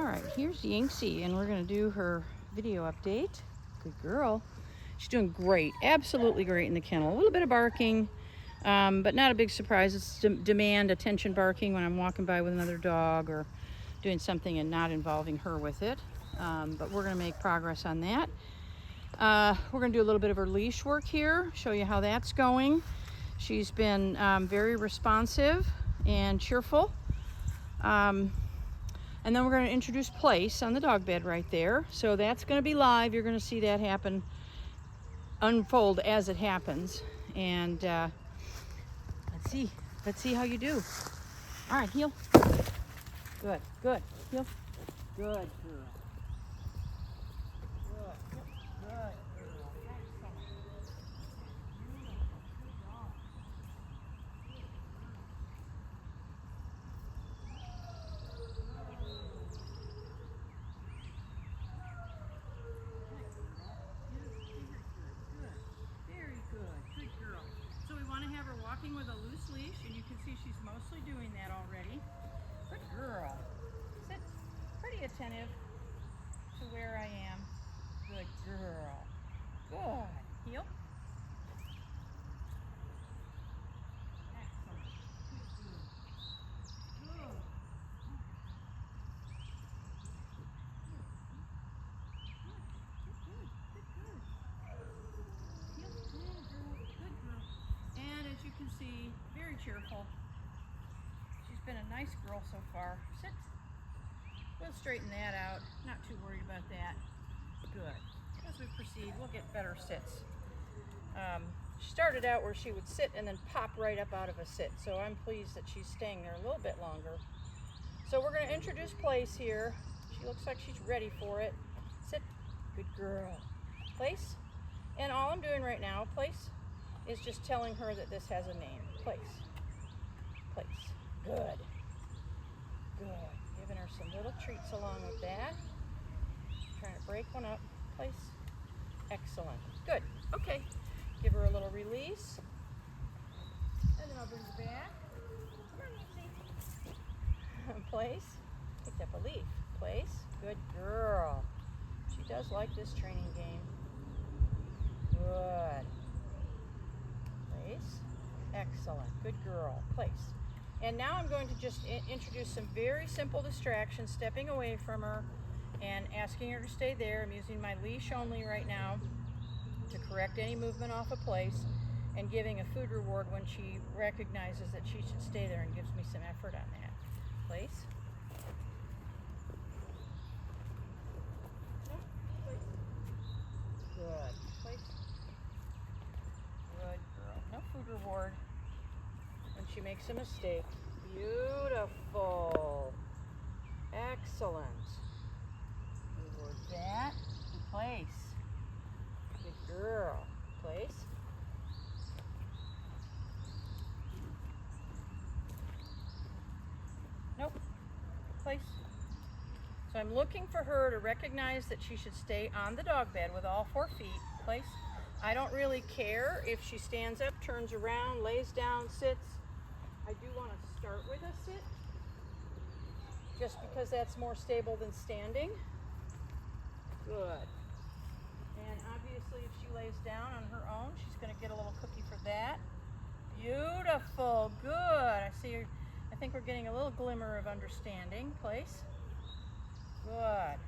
right, here's Yingzi, and we're going to do her video update. Good girl. She's doing great, absolutely great in the kennel. A little bit of barking, but not a big surprise. It's demand attention barking when I'm walking by with another dog or doing something and not involving her with it. But we're going to make progress on that. We're going to do a little bit of her leash work here, show you how that's going. She's been very responsive and cheerful. And then we're going to introduce place on the dog bed right there. So that's going to be live. You're going to see that happen, unfold as it happens. And let's see how you do. All right, heel. Good, good. Heel. Good girl. Good, good girl. Excellent. Good dog. Good girl. So we want to have her walking with a loose leash, and you can see she's mostly doing that already. Good girl. Sit. Pretty attentive to where I am. Good girl. Good. Heel. Excellent. Good. Good. And as you can see, very cheerful. She's been a nice girl so far. Sit. We'll straighten that out. Not too worried about that. Good. As we proceed, we'll get better sits. She started out where she would sit and then pop right up out of a sit. So I'm pleased that she's staying there a little bit longer. So we're going to introduce place here. She looks like she's ready for it. Sit. Good girl. Place. And all I'm doing right now, place, is just telling her that this has a name. Place. Place. Good. Good. Giving her some little treats along with that. Trying to break one up. Place. Excellent. Good. Okay. Give her a little release. And then I'll bring her back. Come on, Yingzi. Place. Picked up a leaf. Place. Good girl. She does like this training game. Good. Place. Excellent. Good girl. Place. And now I'm going to just introduce some very simple distractions, stepping away from her and asking her to stay there. I'm using my leash only right now to correct any movement off a place, and giving a food reward when she recognizes that she should stay there and gives me some effort on that. Place. Good. Place. Good girl. No food reward when she makes a mistake. Beautiful. Excellent. Reward that. Place. Good girl. Place. Nope. Place. So I'm looking for her to recognize that she should stay on the dog bed with all 4 feet. Place. I don't really care if she stands up, turns around, lays down, sits. I do want to start with a sit, just because that's more stable than standing. Good. And obviously if she lays down on her own, she's going to get a little cookie for that. Beautiful. Good. I think we're getting a little glimmer of understanding. Place. Good.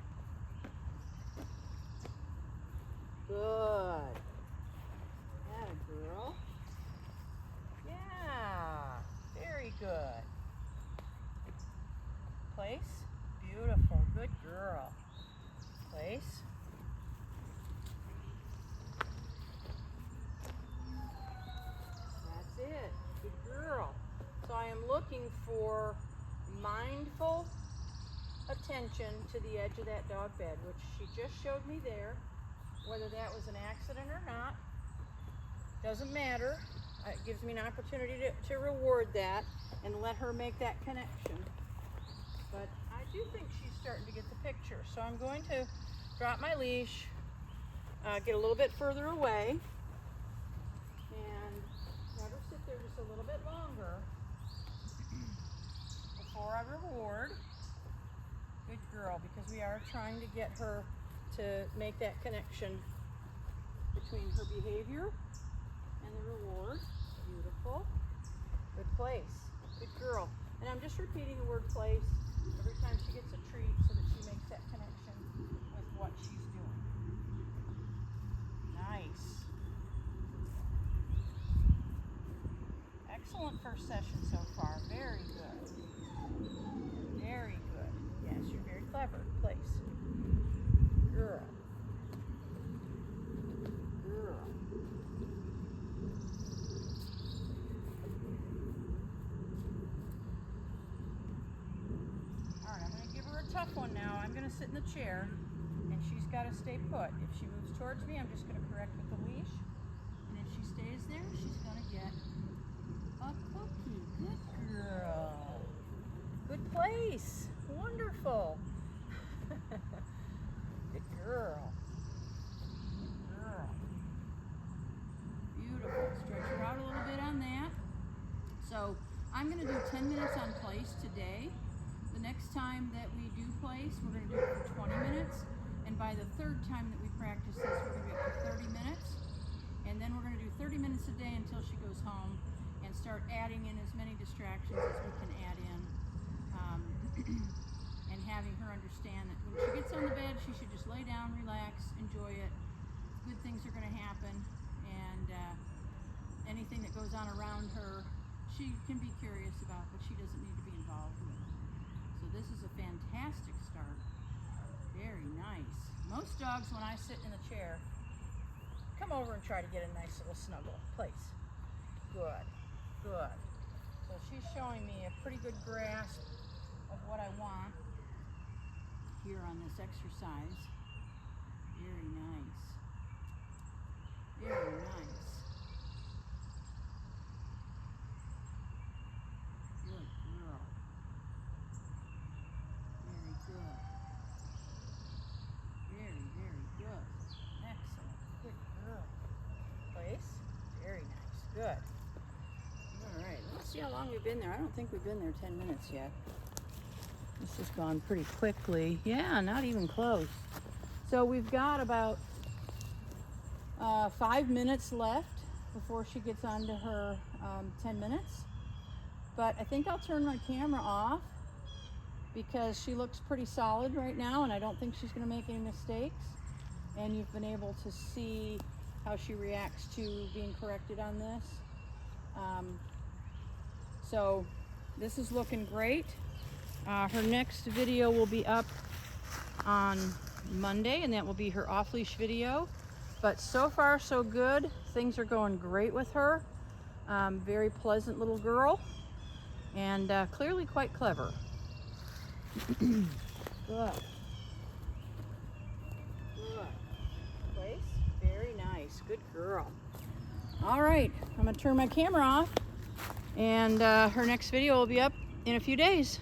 Good. Atta girl. Yeah. Very good. Place. Beautiful. Good girl. Place. That's it. Good girl. So I am looking for mindful attention to the edge of that dog bed, which she just showed me there. Whether that was an accident or not, doesn't matter. It gives me an opportunity to reward that and let her make that connection. But I do think she's starting to get the picture. So I'm going to drop my leash, get a little bit further away, and let her sit there just a little bit longer before I reward. Good girl. girl, because we are trying to get her to make that connection between her behavior and the reward. Beautiful. Good place. Good girl. And I'm just repeating the word place every time she gets a treat so that she makes that connection with what she's doing. Nice. Excellent first session so far. Very good. Very good. Yes, you're very clever. Place. Girl. Girl. All right, I'm going to give her a tough one now. I'm going to sit in the chair, and she's got to stay put. If she moves towards me, I'm just going to correct with the leash. And if she stays there, she's going to get a cookie. Good girl. Good place. Wonderful. Good girl. Good girl. Beautiful. Stretch her out a little bit on that. So I'm going to do 10 minutes on place today. The next time that we do place, we're going to do it for 20 minutes. And by the third time that we practice this, we're going to be up to 30 minutes. And then we're going to do 30 minutes a day until she goes home, and start adding in as many distractions as we can add in. And having her understand that when she gets on the bed, she should just lay down, relax, enjoy it. Good things are going to happen, and anything that goes on around her, she can be curious about, but she doesn't need to be involved with. So this is a fantastic start. Very nice. Most dogs, when I sit in the chair, come over and try to get a nice little snuggle. Place. Good. Good. So she's showing me a pretty good grasp of what I want here on this exercise. Very nice. Very nice. Good girl. Very good. Very, very good. Excellent. Good girl. Place. Very nice. Good. All right. Let's see how long we've been there. I don't think we've been there 10 minutes yet. This has gone pretty quickly. Yeah, not even close. So we've got about 5 minutes left before she gets on to her 10 minutes. But I think I'll turn my camera off because she looks pretty solid right now, and I don't think she's going to make any mistakes. And you've been able to see how she reacts to being corrected on this. So this is looking great. Her next video will be up on Monday, and that will be her off-leash video. But so far, so good. Things are going great with her. Very pleasant little girl, and clearly quite clever. Good. Good. Place. Very nice. Good girl. All right, I'm going to turn my camera off, and her next video will be up in a few days.